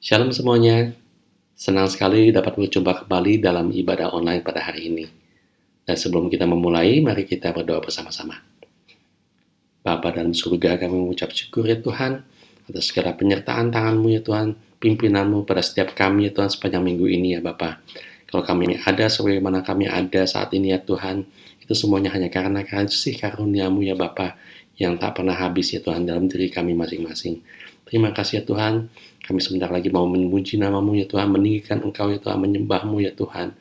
Shalom semuanya, senang sekali dapat berjumpa kembali dalam ibadah online pada hari ini. Dan sebelum kita memulai, mari kita berdoa bersama-sama. Bapa dalam surga, kami mengucap syukur ya Tuhan, atas segala penyertaan tangan-Mu ya Tuhan, pimpinanmu pada setiap kami ya Tuhan sepanjang minggu ini ya Bapa. Kalau kami ada sebagaimana kami ada saat ini ya Tuhan, itu semuanya hanya karena kasih karunia-Mu ya Bapa, yang tak pernah habis ya Tuhan dalam diri kami masing-masing. Terima kasih ya Tuhan, kami sebentar lagi mau memuji nama-Mu ya Tuhan, meninggikan Engkau ya Tuhan, menyembah-Mu ya Tuhan.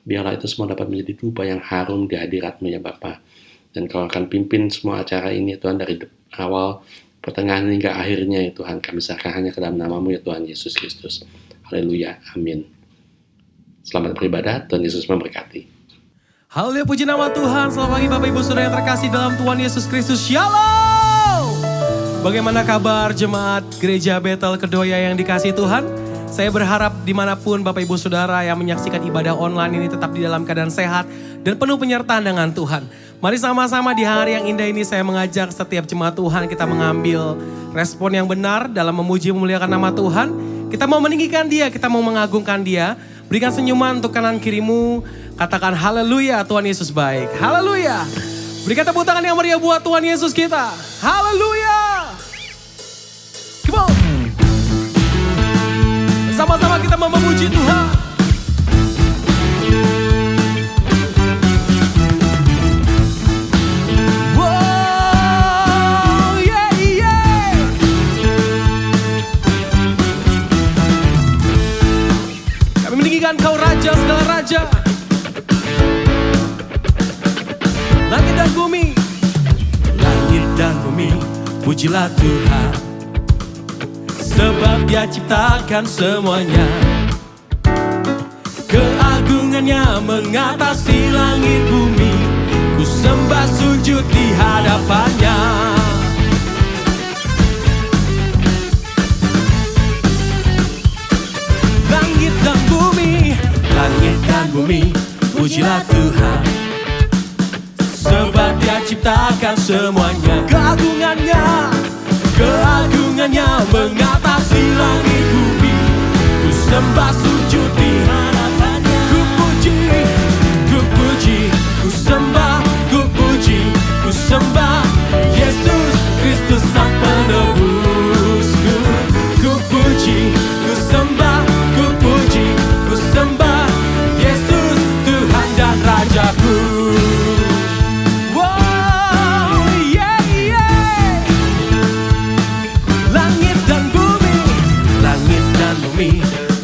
Biarlah itu semua dapat menjadi dupa yang harum di hadirat-Mu ya Bapa. Dan Kau akan pimpin semua acara ini ya Tuhan, dari awal, pertengahan hingga akhirnya ya Tuhan. Kami serahkan hanya ke dalam nama-Mu ya Tuhan Yesus Kristus. Haleluya, amin. Selamat beribadah, Tuhan Yesus memberkati. Haleluya, puji nama Tuhan. Selamat pagi Bapak Ibu Saudara yang terkasih dalam Tuhan Yesus Kristus. Shalom. Bagaimana kabar jemaat Gereja Betel Kedoya yang dikasihi Tuhan? Saya berharap dimanapun Bapak Ibu Saudara yang menyaksikan ibadah online ini tetap di dalam keadaan sehat dan penuh penyertaan dengan Tuhan. Mari sama-sama di hari yang indah ini saya mengajak setiap jemaat Tuhan kita mengambil respon yang benar dalam memuji memuliakan nama Tuhan. Kita mau meninggikan Dia, kita mau mengagungkan Dia. Berikan senyuman untuk kanan kirimu, katakan haleluya, Tuhan Yesus baik. Haleluya. Berikan tepuk tangan yang meriah buat Tuhan Yesus kita. Haleluya. Come on. Sama-sama kita mau memuji Tuhan. Wow, yeah, yeah. Kami meninggikan Kau Raja segala raja. Langit dan bumi, langit dan bumi, pujilah Tuhan, sebab Dia ciptakan semuanya. Keagungannya mengatasi langit bumi, ku sembah sujud di hadapannya. Langit dan bumi, pujilah Tuhan, sebab Dia ciptakan semuanya. Keagungannya mengatasi langit bumi, ku sembah sujud di hadapannya. Ku puji, ku sembah, ku puji, ku sembah Yesus Kristus Sang Penebusku. Ku puji, ku sembah, ku puji, ku sembah Yesus Tuhan dan Rajaku.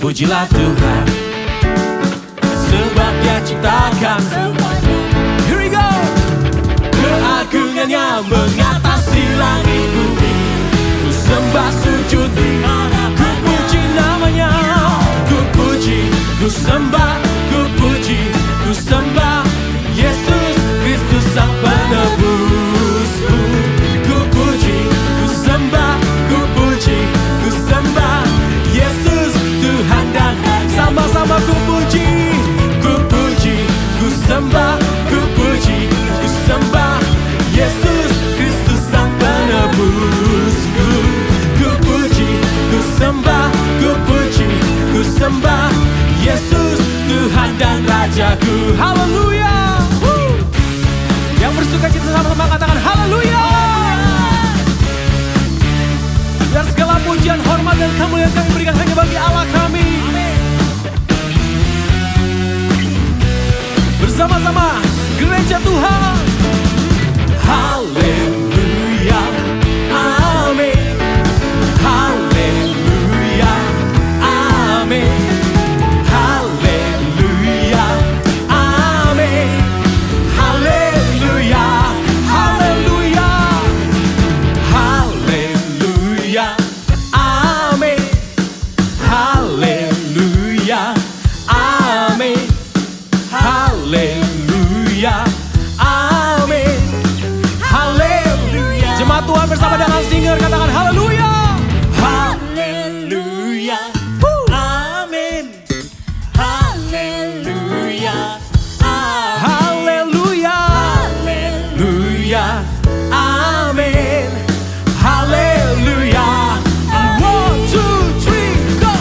Pujilah Tuhan, sebab Dia ciptakan semuanya. Here we go. Keagungannya mengatasi langit bumi, ku sembah sujud di hadapannya. Ku puji namanya, ku puji, ku sembah, ku puji, ku sembah Yesus Kristus Sang Penebusku. Ku puji, ku sembah, ku puji, ku sembah Yesus Tuhan dan sama-sama ku puji, ku sembah, ku puji, ku sembah Yesus Kristus Sang Penebusku. Ku puji, ku sembah, ku puji, ku sembah Yesus Tuhan dan Rajaku. Haleluya. Yang bersuka cita sama-sama katakan haleluya. Dan segala pujian, hormat dan kemuliaan kami berikan hanya bagi Allah kami. Bersama-sama Gereja Tuhan. Haleluya, amin. Haleluya, amin. Haleluya, amin. Haleluya, haleluya. Haleluya, amin. Haleluya, amin. Haleluya, amin. Haleluya. Jemaat Tuhan bersama dengan singer katakan haleluya. Haleluya, amin. Haleluya, haleluya. Haleluya, amin. Haleluya. 1, 2, 3, go.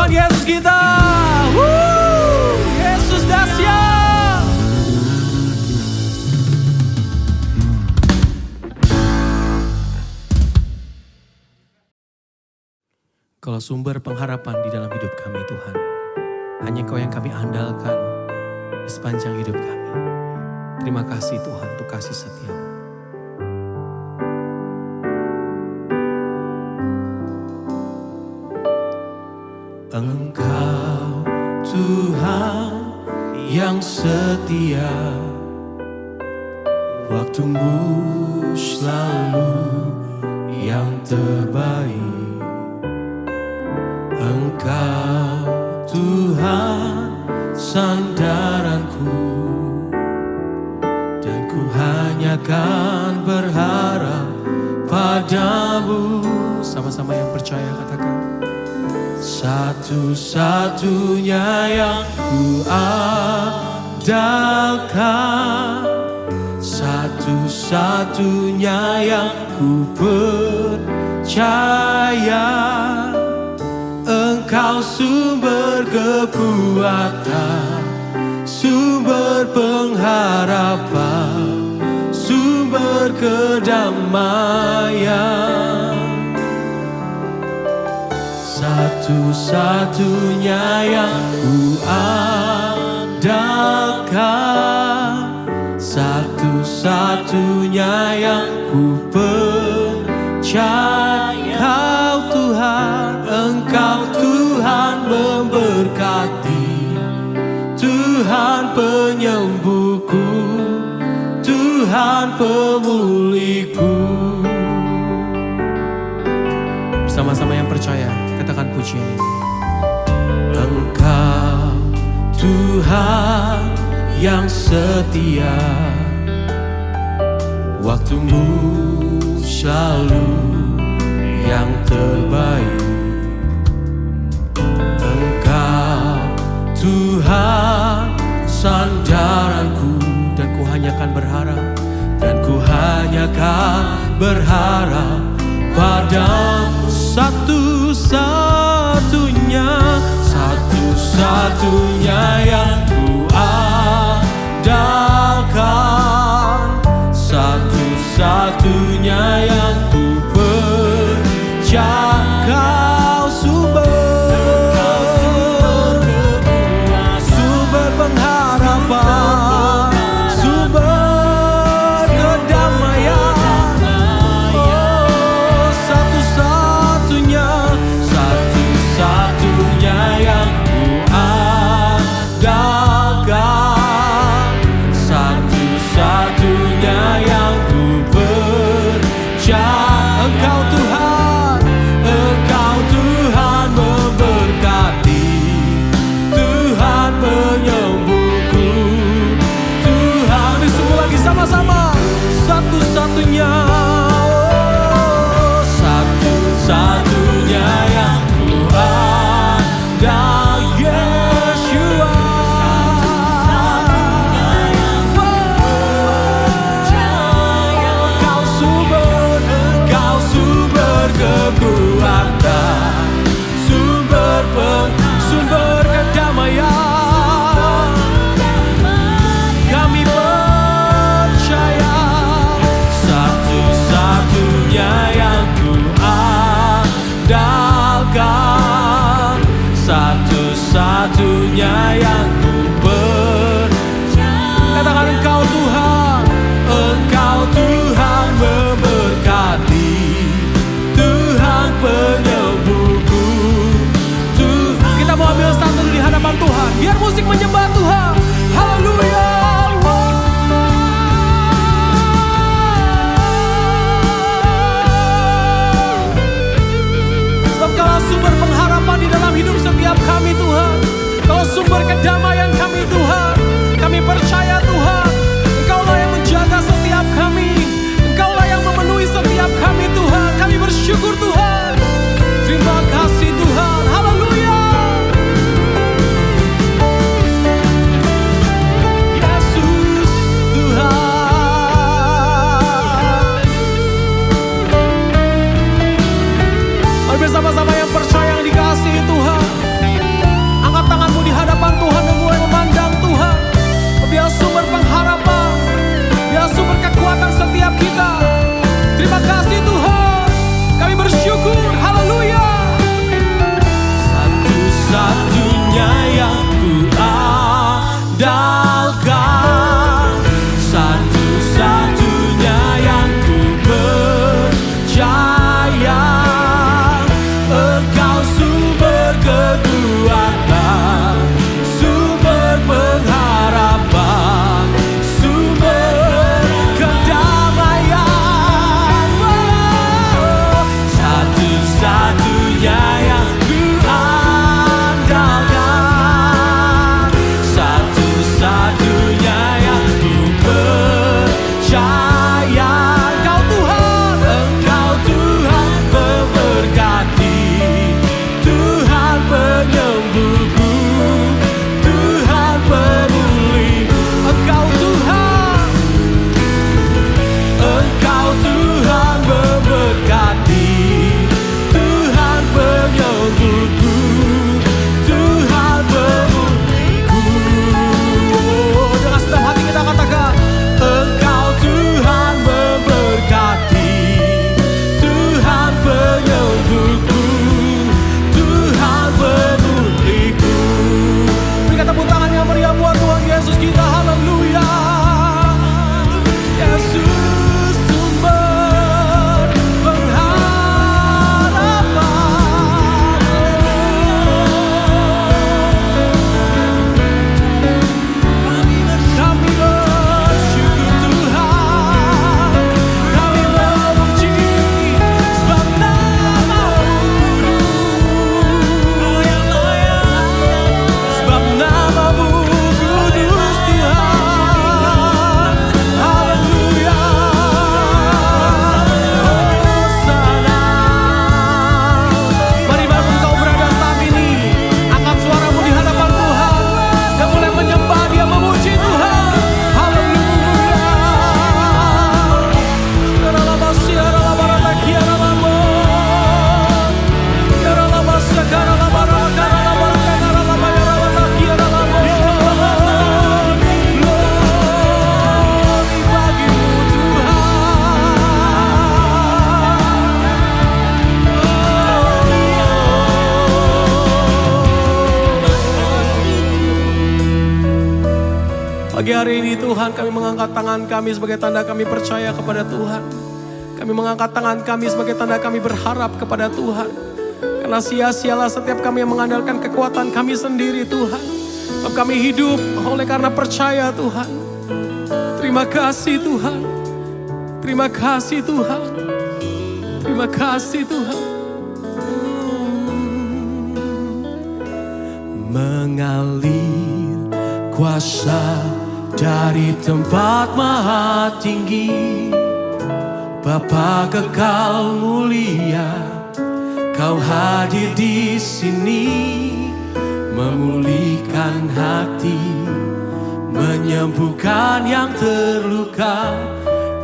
Tuhan Yesus kita. Yesus dahsyat. Kalau sumber pengharapan di dalam hidup kami Tuhan, hanya Kau yang kami andalkan di sepanjang hidup kami. Terima kasih Tuhan untuk kasih setia-Mu. Engkau Tuhan yang setia, waktu-Mu selalu yang terbaik. Engkau Tuhan sandaranku, dan ku hanya kan berharap padamu. Sama-sama yang percaya katakan. Satu-satunya yang ku andalkan, satu-satunya yang ku percaya. Engkau sumber kekuatan, sumber pengharapan, sumber kedamaian. Satu-satunya yang ku andalkan, satu-satunya yang ku percaya. Engkau Tuhan, Engkau Tuhan memberkati, Tuhan penyembuhku, Tuhan pemulihku. Bersama-sama yang percaya, katakan pujian ini. Engkau Tuhan yang setia, waktu-Mu selalu yang terbaik. Engkau Tuhan sandaranku, dan ku hanya kan berharap, dan ku hanya kan berharap padamu. Satu-satunya, satu-satunya yang ku andalkan, satu-satunya yang ku percaya. Kau sumber pengharapan, sumber kedamaian. Oh, satu-satunya yang ku andalkan, satu-satunya yang ku percaya. Engkau Tuhan, Engkau Tuhan memberkati, Tuhan penyembuhku, Tuhan. Disebut lagi sama-sama. Satu-satunya, oh, satu-satunya yang ku andal, Yeshua. Engkau sumber kekuatan, sumber kedamaian. Kami percaya, satu-satunya yang ku andalkan, satu-satunya yang ku percaya. Katakan Engkau Tuhan, Engkau Tuhan memberkati, Tuhan penyembuhku. Kita mau ambil satu di hadapan Tuhan, biar musik menyembah Tuhan. Haleluya. Sebab Kau sumber pengharapan di dalam hidup setiap kami Tuhan. Kau sumber kedamaian kami Tuhan. Kami percaya Tuhan, Engkaulah yang menjaga setiap kami, Engkaulah yang memenuhi setiap kami Tuhan. Kami bersyukur Tuhan. Terima kasih Tuhan. Haleluya. Yesus Tuhan. Mari bersama-sama yang percaya, yang dikasihi Tuhan. andalkan, satu-satunya yang ku percaya. Engkau sumber kekuatan, sumber pengharapan, sumber kedamaian. Satu-satunya yang ku andalkan, satu-satunya yang ku percaya. Engkau Tuhan, Engkau Tuhan memberkati, Tuhan penyembuhku, Tuhan pemulih. Engkau Tuhan, Engkau Tuhan memberkati, Tuhan penyembuhku, Tuhan pemulihku. Dengan senang hati kita katakan, Engkau Tuhan memberkati, Tuhan penyembuhku, Tuhan pemulihku. Berikan tepuk tangan yang meriah buat Tuhan Yesus kita. Haleluya. Yesus sumber pengharapan. Kami bersyukur Tuhan, kami memuji sebab nama-Mu, sebab nama-Mu kudus Tuhan. Haleluya. Hosana. Mari walaupun kau berada saat ini, angkat suaramu di hadapan Tuhan dan mulai menyembah Dia, memuji Tuhan. Haleluya. Pagi hari ini Tuhan, kami mengangkat tangan kami sebagai tanda kami percaya kepada Tuhan. Kami mengangkat tangan kami sebagai tanda kami berharap kepada Tuhan. Karena sia-sialah setiap kami yang mengandalkan kekuatan kami sendiri Tuhan. Sebab kami hidup oleh karena percaya Tuhan. Terima kasih Tuhan. Terima kasih Tuhan. Terima kasih Tuhan. Mengalir kuasa dari tempat maha tinggi, Bapa kekal mulia, Kau hadir di sini, memulihkan hati, menyembuhkan yang terluka.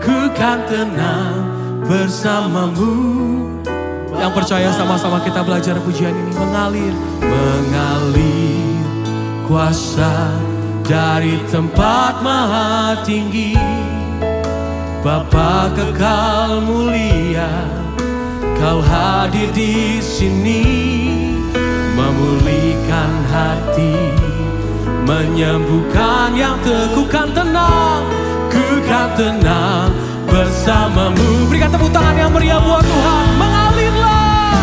Ku kan tenang bersama-Mu. Yang percaya sama-sama kita belajar pujian ini. Mengalir kuasa dari tempat maha tinggi, Bapa kekal mulia, Kau hadir di sini, memulihkan hati, menyembuhkan yang teguhkan tenang. Ku kan tenang bersama-Mu. Berikan tepuk tangan yang meriah buat Tuhan. Mengalirlah,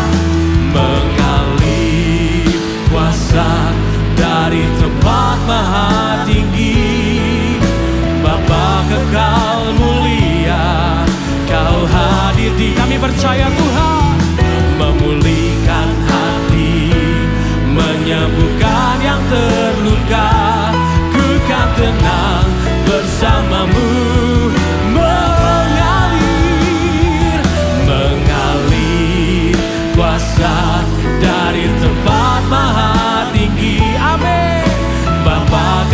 mengalir kuasa dari tempat maha tinggi, Bapa kekal mulia, Kau hadir di. Kami percaya Tuhan, memulihkan hati, menyembuhkan yang terluka. Ku kan tenang bersama-Mu. Mengalir kuasa dari tempat maha tinggi. Amin. Bapa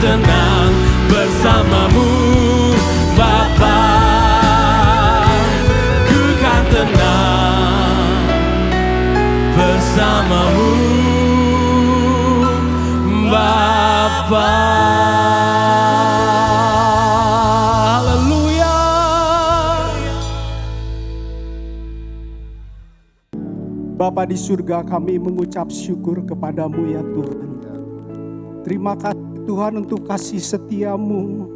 tenang bersamamu Bapa. Ku kan tenang bersamamu Bapa. Haleluya. Bapa di surga, kami mengucap syukur kepadamu ya Tuhan. Terima kasih Tuhan untuk kasih setiamu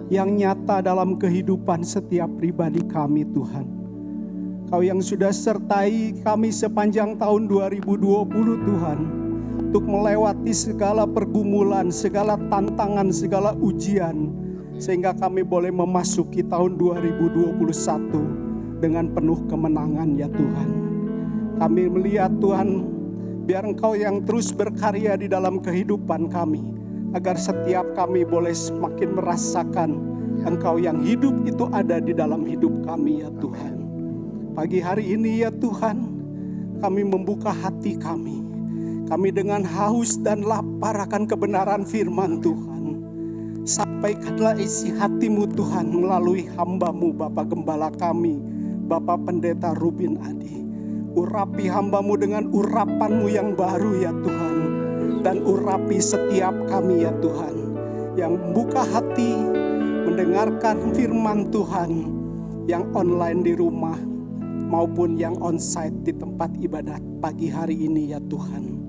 yang nyata dalam kehidupan setiap pribadi kami Tuhan. Kau yang sudah sertai kami sepanjang tahun 2020 Tuhan. Untuk melewati segala pergumulan, segala tantangan, segala ujian. Sehingga kami boleh memasuki tahun 2021 dengan penuh kemenangan ya Tuhan. Kami melihat Tuhan, biar Engkau yang terus berkarya di dalam kehidupan kami. Agar setiap kami boleh semakin merasakan Engkau yang hidup itu ada di dalam hidup kami ya Tuhan. Pagi hari ini ya Tuhan, kami membuka hati kami. Kami dengan haus dan lapar akan kebenaran firman Tuhan. Sampaikanlah isi hatimu Tuhan melalui hamba-Mu Bapak Gembala kami, Bapak Pendeta Rubin Adi. Urapi hamba-Mu dengan urapan-Mu yang baru ya Tuhan. Dan urapi setiap kami ya Tuhan. Yang membuka hati mendengarkan firman Tuhan. Yang online di rumah maupun yang onsite di tempat ibadat pagi hari ini ya Tuhan.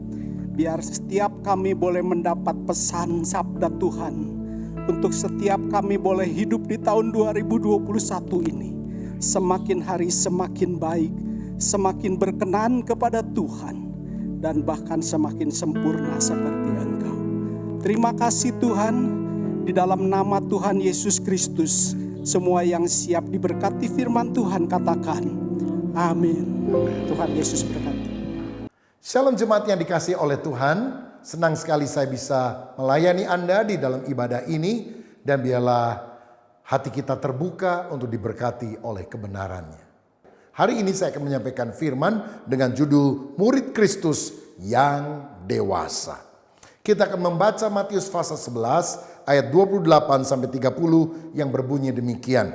Biar setiap kami boleh mendapat pesan sabda Tuhan. Untuk setiap kami boleh hidup di tahun 2021 ini. Semakin hari semakin baik. Semakin berkenan kepada Tuhan. Dan bahkan semakin sempurna seperti Engkau. Terima kasih Tuhan. Di dalam nama Tuhan Yesus Kristus. Semua yang siap diberkati firman Tuhan katakan. Amin. Tuhan Yesus berkati. Shalom jemaat yang dikasihi oleh Tuhan. Senang sekali saya bisa melayani Anda di dalam ibadah ini. Dan biarlah hati kita terbuka untuk diberkati oleh kebenarannya. Hari ini saya akan menyampaikan firman dengan judul Murid Kristus yang Dewasa. Kita akan membaca Matius pasal 11 ayat 28-30 yang berbunyi demikian.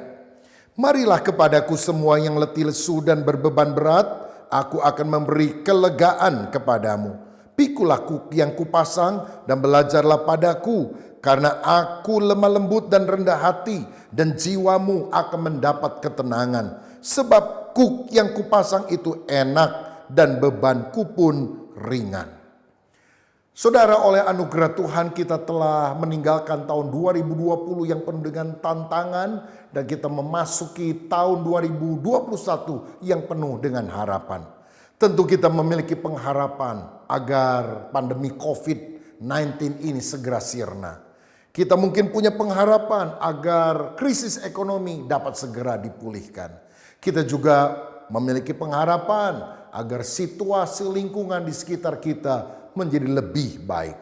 Marilah kepadaku semua yang letih lesu dan berbeban berat, aku akan memberi kelegaan kepadamu. Pikulah yang kupasang dan belajarlah padaku, karena aku lemah lembut dan rendah hati, dan jiwamu akan mendapat ketenangan. Sebab kuk yang kupasang itu enak dan bebanku pun ringan. Saudara, oleh anugerah Tuhan kita telah meninggalkan tahun 2020 yang penuh dengan tantangan. Dan kita memasuki tahun 2021 yang penuh dengan harapan. Tentu kita memiliki pengharapan agar pandemi COVID-19 ini segera sirna. Kita mungkin punya pengharapan agar krisis ekonomi dapat segera dipulihkan. Kita juga memiliki pengharapan agar situasi lingkungan di sekitar kita menjadi lebih baik.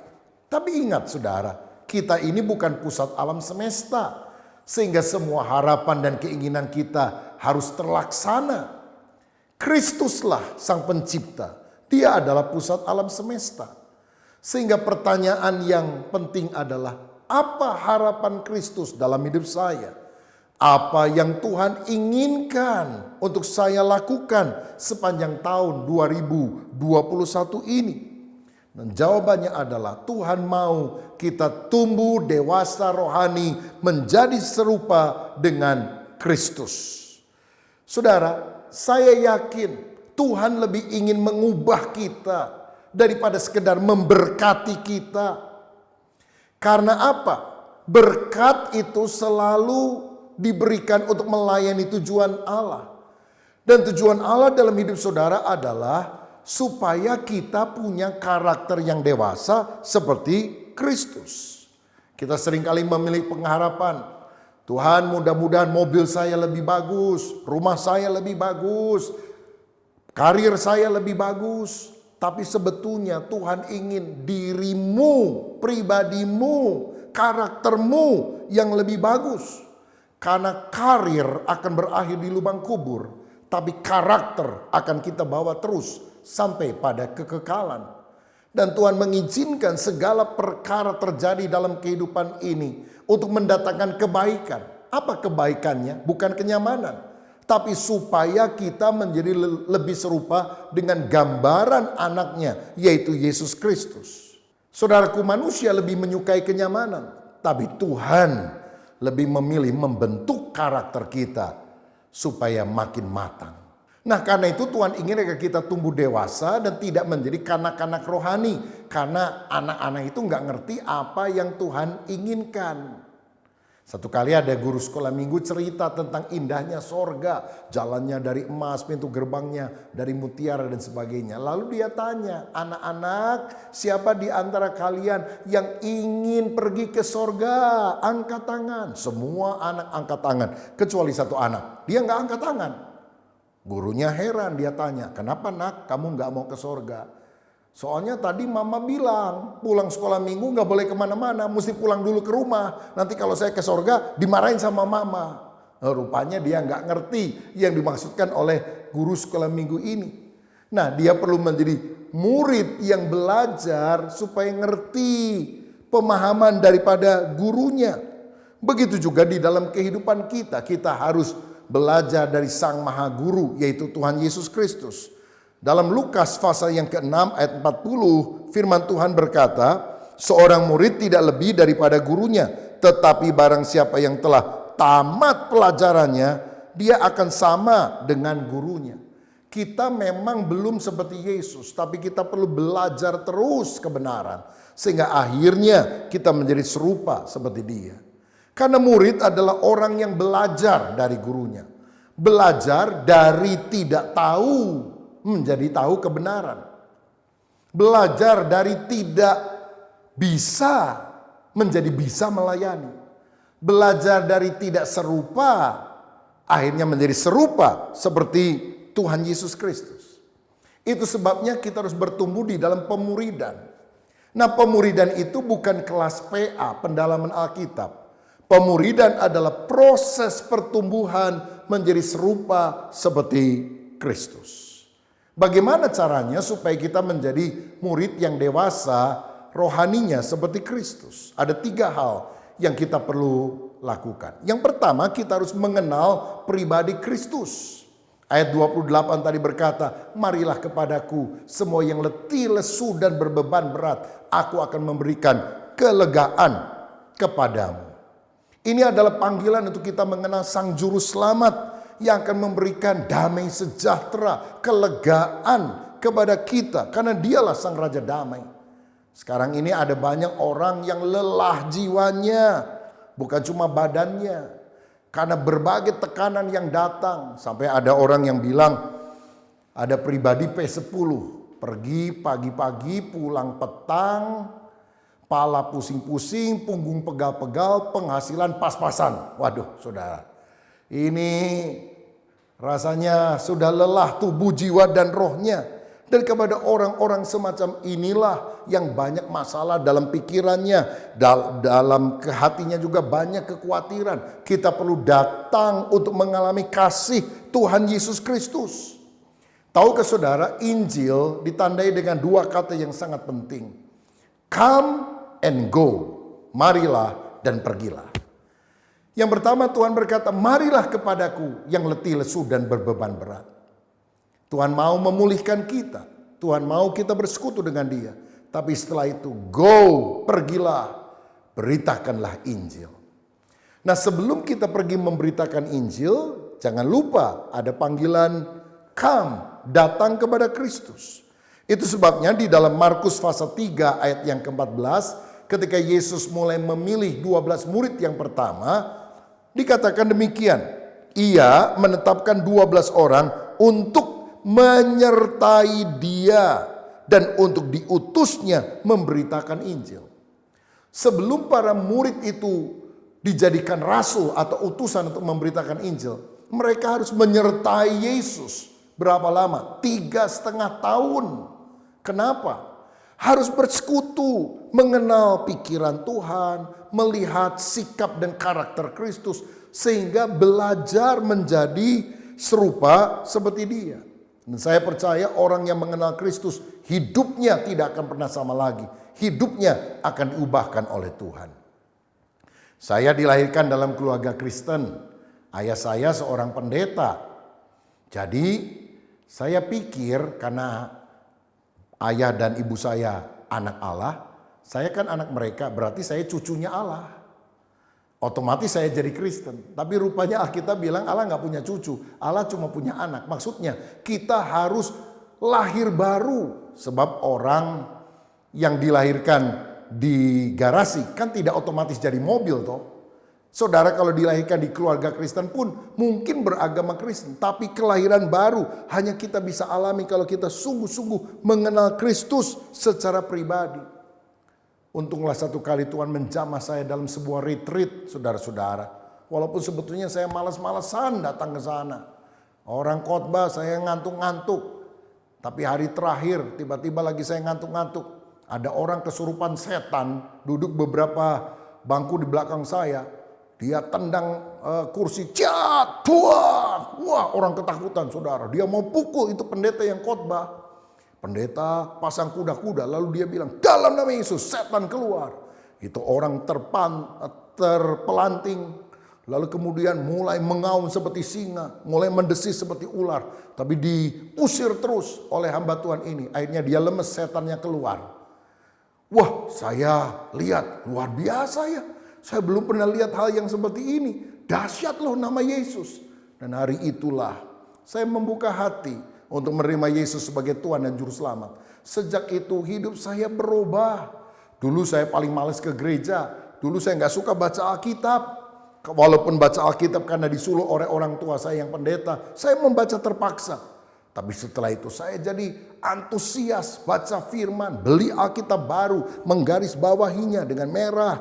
Tapi ingat saudara, kita ini bukan pusat alam semesta. Sehingga semua harapan dan keinginan kita harus terlaksana. Kristuslah sang pencipta. Dia adalah pusat alam semesta. Sehingga pertanyaan yang penting adalah, apa harapan Kristus dalam hidup saya? Apa yang Tuhan inginkan untuk saya lakukan sepanjang tahun 2021 ini? Dan jawabannya adalah Tuhan mau kita tumbuh dewasa rohani menjadi serupa dengan Kristus. Saudara, saya yakin Tuhan lebih ingin mengubah kita daripada sekedar memberkati kita. Karena apa? Berkat itu selalu diberikan untuk melayani tujuan Allah. Dan tujuan Allah dalam hidup saudara adalah supaya kita punya karakter yang dewasa seperti Kristus. Kita seringkali memiliki pengharapan, Tuhan mudah-mudahan mobil saya lebih bagus, rumah saya lebih bagus, karir saya lebih bagus. Tapi sebetulnya Tuhan ingin dirimu, pribadimu, karaktermu yang lebih bagus. Karena karir akan berakhir di lubang kubur, tapi karakter akan kita bawa terus sampai pada kekekalan. Dan Tuhan mengizinkan segala perkara terjadi dalam kehidupan ini untuk mendatangkan kebaikan. Apa kebaikannya? Bukan kenyamanan, tapi supaya kita menjadi lebih serupa dengan gambaran anaknya, yaitu Yesus Kristus. Saudaraku, manusia lebih menyukai kenyamanan, tapi Tuhan lebih memilih membentuk karakter kita supaya makin matang. Nah, karena itu Tuhan ingin agar kita tumbuh dewasa dan tidak menjadi kanak-kanak rohani. Karena anak-anak itu nggak ngerti apa yang Tuhan inginkan. Satu kali ada guru sekolah minggu cerita tentang indahnya sorga. Jalannya dari emas, pintu gerbangnya dari mutiara dan sebagainya. Lalu dia tanya, anak-anak, siapa di antara kalian yang ingin pergi ke sorga? Angkat tangan. Semua anak angkat tangan, kecuali satu anak. Dia nggak angkat tangan. Gurunya heran, dia tanya, kenapa nak kamu nggak mau ke sorga? Soalnya tadi mama bilang pulang sekolah minggu nggak boleh kemana-mana, mesti pulang dulu ke rumah. Nanti kalau saya ke sorga dimarahin sama mama. Rupanya dia nggak ngerti yang dimaksudkan oleh guru sekolah minggu ini. Nah, dia perlu menjadi murid yang belajar supaya ngerti pemahaman daripada gurunya. Begitu juga di dalam kehidupan kita, kita harus belajar dari Sang Maha Guru, yaitu Tuhan Yesus Kristus. Dalam Lukas pasal yang ke-6 ayat 40, firman Tuhan berkata, seorang murid tidak lebih daripada gurunya, tetapi barang siapa yang telah tamat pelajarannya, dia akan sama dengan gurunya. Kita memang belum seperti Yesus, tapi kita perlu belajar terus kebenaran, sehingga akhirnya kita menjadi serupa seperti dia. Karena murid adalah orang yang belajar dari gurunya. Belajar dari tidak tahu menjadi tahu kebenaran. Belajar dari tidak bisa menjadi bisa melayani. Belajar dari tidak serupa akhirnya menjadi serupa seperti Tuhan Yesus Kristus. Itu sebabnya kita harus bertumbuh di dalam pemuridan. Nah, pemuridan itu bukan kelas PA, pendalaman Alkitab. Pemuridan adalah proses pertumbuhan menjadi serupa seperti Kristus. Bagaimana caranya supaya kita menjadi murid yang dewasa rohaninya seperti Kristus? Ada 3 hal yang kita perlu lakukan. Yang pertama, kita harus mengenal pribadi Kristus. Ayat 28 tadi berkata, marilah kepadaku semua yang letih, lesu dan berbeban berat. Aku akan memberikan kelegaan kepadamu. Ini adalah panggilan untuk kita mengenal Sang Juru Selamat yang akan memberikan damai sejahtera, kelegaan kepada kita. Karena dialah Sang Raja Damai. Sekarang ini ada banyak orang yang lelah jiwanya, bukan cuma badannya. Karena berbagai tekanan yang datang. Sampai ada orang yang bilang, ada pribadi P10. Pergi pagi-pagi, pulang petang. Pala pusing-pusing, punggung pegal-pegal, penghasilan pas-pasan. Waduh, saudara. Ini rasanya sudah lelah tubuh, jiwa, dan rohnya. Dan kepada orang-orang semacam inilah yang banyak masalah dalam pikirannya. Dalam hatinya juga banyak kekhawatiran. Kita perlu datang untuk mengalami kasih Tuhan Yesus Kristus. Tahukah saudara, Injil ditandai dengan 2 kata yang sangat penting. Come and go. Marilah dan pergilah. Yang pertama Tuhan berkata, marilah kepadaku yang letih, lesu dan berbeban berat. Tuhan mau memulihkan kita. Tuhan mau kita bersekutu dengan Dia. Tapi setelah itu, go, pergilah, beritakanlah Injil. Nah, sebelum kita pergi memberitakan Injil, jangan lupa ada panggilan come, datang kepada Kristus. Itu sebabnya di dalam Markus pasal 3 ayat yang ke-14, ketika Yesus mulai memilih 12 murid yang pertama, dikatakan demikian. Ia menetapkan 12 orang untuk menyertai Dia dan untuk diutusnya memberitakan Injil. Sebelum para murid itu dijadikan rasul atau utusan untuk memberitakan Injil, mereka harus menyertai Yesus. Berapa lama? 3,5 tahun. Kenapa? Harus bersekutu, mengenal pikiran Tuhan, melihat sikap dan karakter Kristus, sehingga belajar menjadi serupa seperti Dia. Dan saya percaya orang yang mengenal Kristus, hidupnya tidak akan pernah sama lagi. Hidupnya akan diubahkan oleh Tuhan. Saya dilahirkan dalam keluarga Kristen. Ayah saya seorang pendeta. Jadi saya pikir karena ayah dan ibu saya anak Allah, saya kan anak mereka, berarti saya cucunya Allah. Otomatis saya jadi Kristen. Tapi rupanya Alkitab bilang Allah nggak punya cucu. Allah cuma punya anak. Maksudnya kita harus lahir baru. Sebab orang yang dilahirkan di garasi kan tidak otomatis jadi mobil toh. Saudara kalau dilahirkan di keluarga Kristen pun mungkin beragama Kristen. Tapi kelahiran baru hanya kita bisa alami kalau kita sungguh-sungguh mengenal Kristus secara pribadi. Untunglah satu kali Tuhan menjamah saya dalam sebuah retreat, saudara-saudara. Walaupun sebetulnya saya malas-malasan datang ke sana. Orang khotbah saya ngantuk-ngantuk. Tapi hari terakhir tiba-tiba lagi saya ngantuk-ngantuk. Ada orang kesurupan setan duduk beberapa bangku di belakang saya. Dia tendang kursi, cat, tuang. Wah, orang ketakutan, saudara. Dia mau pukul itu pendeta yang khotbah. Pendeta pasang kuda-kuda lalu dia bilang, dalam nama Yesus setan keluar. Itu orang terpelanting. Lalu kemudian mulai mengaum seperti singa. Mulai mendesis seperti ular. Tapi diusir terus oleh hamba Tuhan ini. Akhirnya dia lemes, setannya keluar. Wah, saya lihat luar biasa ya. Saya belum pernah lihat hal yang seperti ini. Dahsyat loh nama Yesus. Dan hari itulah saya membuka hati untuk menerima Yesus sebagai Tuhan dan Juru Selamat. Sejak itu hidup saya berubah. Dulu saya paling males ke gereja. Dulu saya gak suka baca Alkitab. Walaupun baca Alkitab karena disuruh oleh orang tua saya yang pendeta. Saya membaca terpaksa. Tapi setelah itu saya jadi antusias baca firman. Beli Alkitab baru. Menggaris bawahinya dengan merah,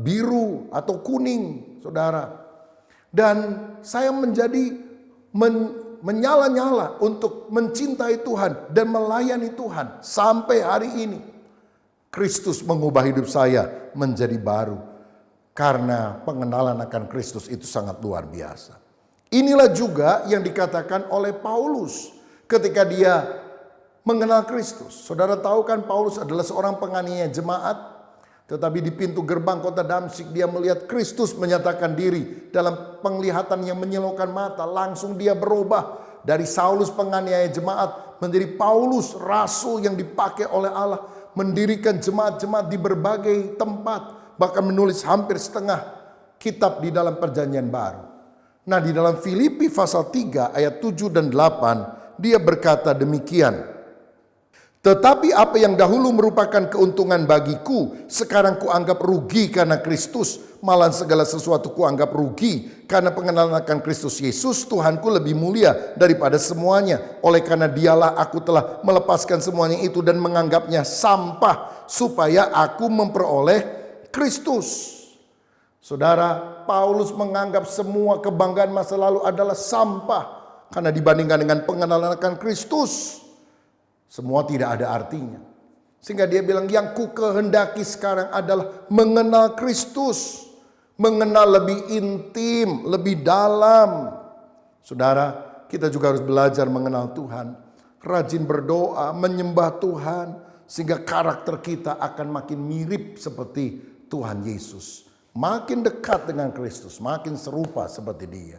biru atau kuning. Saudara. Dan saya menjadi menyala-nyala untuk mencintai Tuhan dan melayani Tuhan sampai hari ini. Kristus mengubah hidup saya menjadi baru karena pengenalan akan Kristus itu sangat luar biasa. Inilah juga yang dikatakan oleh Paulus ketika dia mengenal Kristus. Saudara tahu kan Paulus adalah seorang penganiaya jemaat. Tetapi di pintu gerbang kota Damsyik dia melihat Kristus menyatakan diri dalam penglihatan yang menyilaukan mata. Langsung dia berubah dari Saulus penganiaya jemaat menjadi Paulus rasul yang dipakai oleh Allah. Mendirikan jemaat-jemaat di berbagai tempat. Bahkan menulis hampir setengah kitab di dalam perjanjian baru. Nah di dalam Filipi pasal 3 ayat 7 dan 8 dia berkata demikian. Tetapi apa yang dahulu merupakan keuntungan bagiku, sekarang kuanggap rugi karena Kristus. Malah segala sesuatu kuanggap rugi karena pengenalan akan Kristus Yesus, Tuhanku lebih mulia daripada semuanya. Oleh karena dialah aku telah melepaskan semuanya itu dan menganggapnya sampah, supaya aku memperoleh Kristus. Saudara, Paulus menganggap semua kebanggaan masa lalu adalah sampah. Karena dibandingkan dengan pengenalan akan Kristus, semua tidak ada artinya. Sehingga dia bilang yang ku kehendaki sekarang adalah mengenal Kristus. Mengenal lebih intim, lebih dalam. Saudara, kita juga harus belajar mengenal Tuhan. Rajin berdoa, menyembah Tuhan. Sehingga karakter kita akan makin mirip seperti Tuhan Yesus. Makin dekat dengan Kristus, makin serupa seperti dia.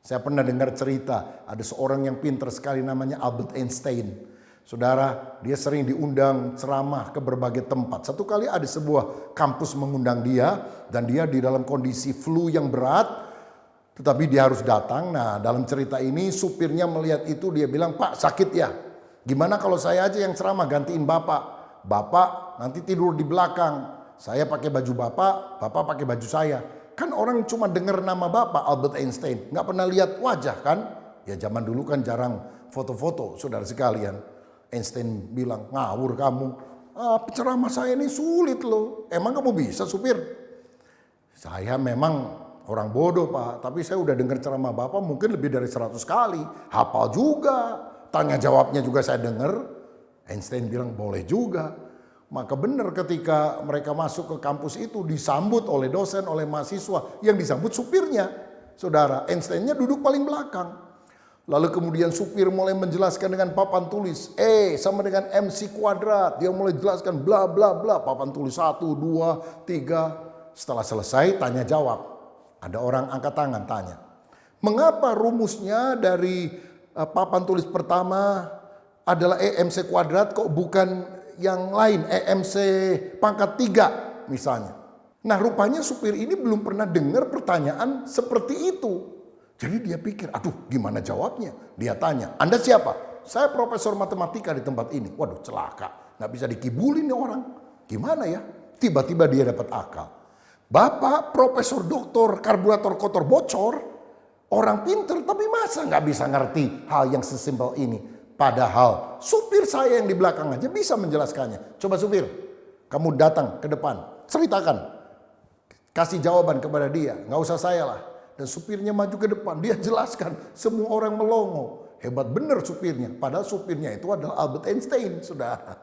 Saya pernah dengar cerita, ada seorang yang pintar sekali namanya Albert Einstein. Saudara, dia sering diundang ceramah ke berbagai tempat. Satu kali ada sebuah kampus mengundang dia. Dan dia di dalam kondisi flu yang berat. Tetapi dia harus datang. Nah dalam cerita ini supirnya melihat itu. Dia bilang, Pak sakit ya? Gimana kalau saya aja yang ceramah gantiin Bapak? Bapak nanti tidur di belakang. Saya pakai baju Bapak, Bapak pakai baju saya. Kan orang cuma dengar nama Bapak Albert Einstein. Nggak pernah lihat wajah kan? Ya zaman dulu kan jarang foto-foto saudara sekalian. Einstein bilang, ngawur kamu. Penceramah saya ini sulit loh. Emang kamu bisa supir? Saya memang orang bodoh Pak. Tapi saya udah dengar ceramah Bapak mungkin lebih dari 100 kali. Hafal juga. Tanya jawabnya juga saya dengar. Einstein bilang boleh juga. Maka benar ketika mereka masuk ke kampus itu disambut oleh dosen, oleh mahasiswa. Yang disambut supirnya. Saudara, Einsteinnya duduk paling belakang. Lalu kemudian supir mulai menjelaskan dengan papan tulis. Sama dengan MC kuadrat. Dia mulai jelaskan bla bla bla. Papan tulis 1, 2, 3. Setelah selesai tanya jawab. Ada orang angkat tangan tanya. Mengapa rumusnya dari papan tulis pertama adalah EMC kuadrat kok bukan yang lain. EMC pangkat 3 misalnya. Nah rupanya supir ini belum pernah dengar pertanyaan seperti itu. Jadi dia pikir, aduh gimana jawabnya? Dia tanya, Anda siapa? Saya profesor matematika di tempat ini. Waduh celaka, nggak bisa dikibulin nih orang. Gimana ya? Tiba-tiba dia dapat akal. Bapak profesor doktor karburator kotor bocor. Orang pinter tapi masa nggak bisa ngerti hal yang sesimpel ini. Padahal supir saya yang di belakang aja bisa menjelaskannya. Coba supir, kamu datang ke depan, ceritakan. Kasih jawaban kepada dia, nggak usah saya lah. Dan supirnya maju ke depan, dia jelaskan. Semua orang melongo. Hebat bener supirnya. Padahal supirnya itu adalah Albert Einstein, saudara.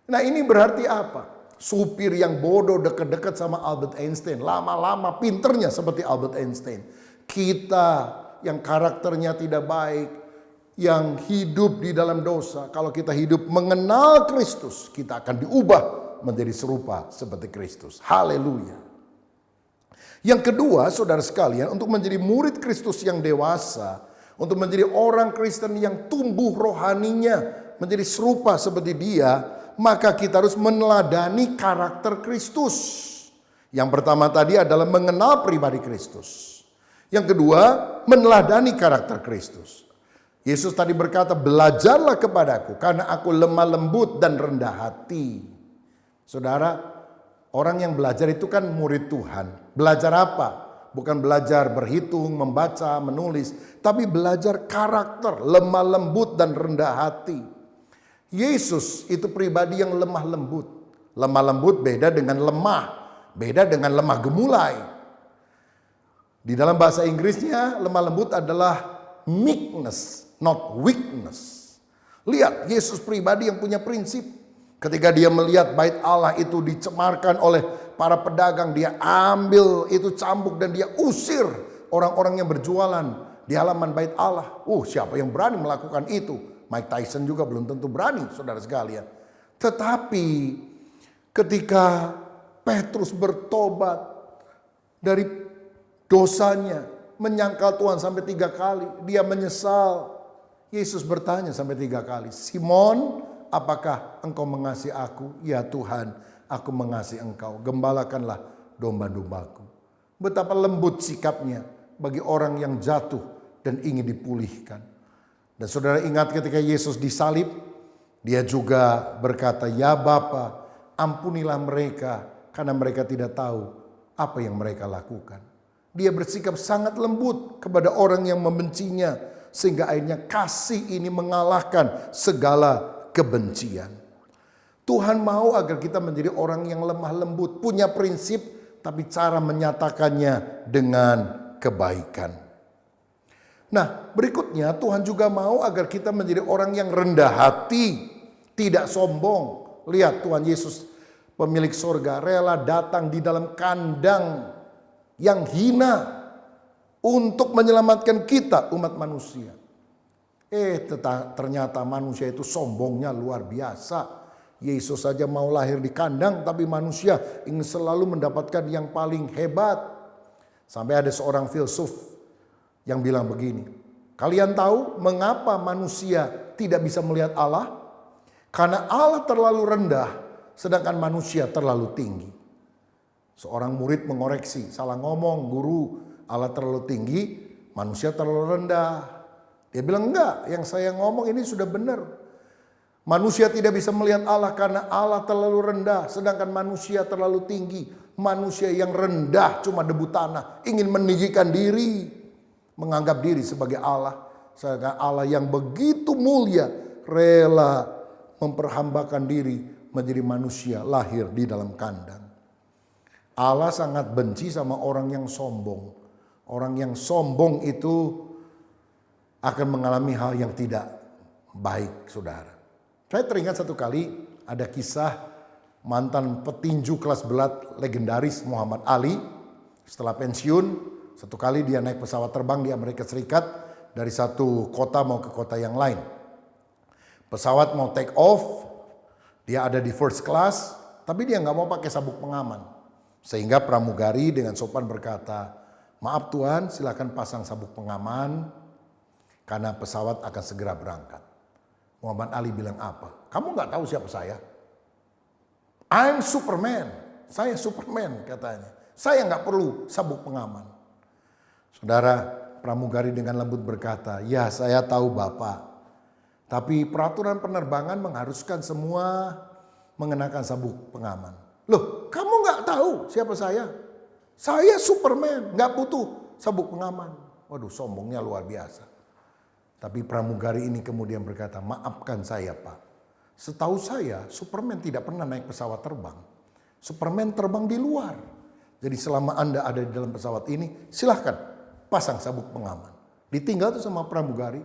Nah ini berarti apa? Supir yang bodoh deket-deket sama Albert Einstein. Lama-lama pinternya seperti Albert Einstein. Kita yang karakternya tidak baik. Yang hidup di dalam dosa. Kalau kita hidup mengenal Kristus, kita akan diubah menjadi serupa seperti Kristus. Haleluya. Yang kedua, saudara sekalian, untuk menjadi murid Kristus yang dewasa, untuk menjadi orang Kristen yang tumbuh rohaninya, menjadi serupa seperti dia, maka kita harus meneladani karakter Kristus. Yang pertama tadi adalah mengenal pribadi Kristus. Yang kedua, meneladani karakter Kristus. Yesus tadi berkata, belajarlah kepadaku karena aku lemah lembut dan rendah hati. Saudara, orang yang belajar itu kan murid Tuhan. Belajar apa? Bukan belajar berhitung, membaca, menulis. Tapi belajar karakter, lemah lembut dan rendah hati. Yesus itu pribadi yang lemah lembut. Lemah lembut beda dengan lemah. Beda dengan lemah gemulai. Di dalam bahasa Inggrisnya lemah lembut adalah meekness, not weakness. Lihat Yesus pribadi yang punya prinsip. Ketika dia melihat bait Allah itu dicemarkan oleh para pedagang, dia ambil itu cambuk dan dia usir orang-orang yang berjualan di halaman bait Allah. Siapa yang berani melakukan itu? Mike Tyson juga belum tentu berani, saudara sekalian. Tetapi ketika Petrus bertobat dari dosanya, menyangkal Tuhan sampai 3 kali, dia menyesal. Yesus bertanya sampai 3 kali, Simon, apakah engkau mengasihi aku? Ya Tuhan, aku mengasihi engkau. Gembalakanlah domba-dombaku. Betapa lembut sikapnya bagi orang yang jatuh dan ingin dipulihkan. Dan saudara ingat ketika Yesus disalib, dia juga berkata, ya Bapa, ampunilah mereka karena mereka tidak tahu apa yang mereka lakukan. Dia bersikap sangat lembut kepada orang yang membencinya, sehingga akhirnya kasih ini mengalahkan segala kebencian. Tuhan mau agar kita menjadi orang yang lemah lembut, punya prinsip, tapi cara menyatakannya dengan kebaikan. Nah, berikutnya Tuhan juga mau agar kita menjadi orang yang rendah hati, tidak sombong. Lihat Tuhan Yesus, pemilik sorga, rela datang di dalam kandang yang hina untuk menyelamatkan kita umat manusia. Ternyata manusia itu sombongnya luar biasa. Yesus saja mau lahir di kandang, tapi manusia ingin selalu mendapatkan yang paling hebat. Sampai ada seorang filsuf yang bilang begini, kalian tahu mengapa manusia tidak bisa melihat Allah? Karena Allah terlalu rendah, sedangkan manusia terlalu tinggi. Seorang murid mengoreksi, salah ngomong guru, Allah terlalu tinggi, manusia terlalu rendah. Dia bilang enggak, yang saya ngomong ini sudah benar. Manusia tidak bisa melihat Allah karena Allah terlalu rendah, sedangkan manusia terlalu tinggi. Manusia yang rendah cuma debu tanah, ingin meninggikan diri, menganggap diri sebagai Allah. Sedangkan Allah yang begitu mulia, rela memperhambakan diri menjadi manusia, lahir di dalam kandang. Allah sangat benci sama orang yang sombong. Orang yang sombong itu akan mengalami hal yang tidak baik, saudara. Saya teringat satu kali ada kisah mantan petinju kelas berat legendaris Muhammad Ali. Setelah pensiun, satu kali dia naik pesawat terbang di Amerika Serikat. dari satu kota mau ke kota yang lain. Pesawat mau take off, dia ada di first class, tapi dia nggak mau pakai sabuk pengaman. Sehingga pramugari dengan sopan berkata, maaf Tuhan, silakan pasang sabuk pengaman karena pesawat akan segera berangkat. Muhammad Ali bilang apa? Kamu nggak tahu siapa saya? I'm Superman. Saya Superman katanya. Saya nggak perlu sabuk pengaman. Saudara, pramugari dengan lembut berkata, ya saya tahu Bapak. Tapi peraturan penerbangan mengharuskan semua mengenakan sabuk pengaman. Loh, kamu nggak tahu siapa saya? Saya Superman, nggak butuh sabuk pengaman. Waduh, sombongnya luar biasa. Tapi pramugari ini kemudian berkata, maafkan saya Pak. Setahu saya, Superman tidak pernah naik pesawat terbang. Superman terbang di luar. Jadi selama Anda ada di dalam pesawat ini, silahkan pasang sabuk pengaman. Ditinggal tuh sama pramugari.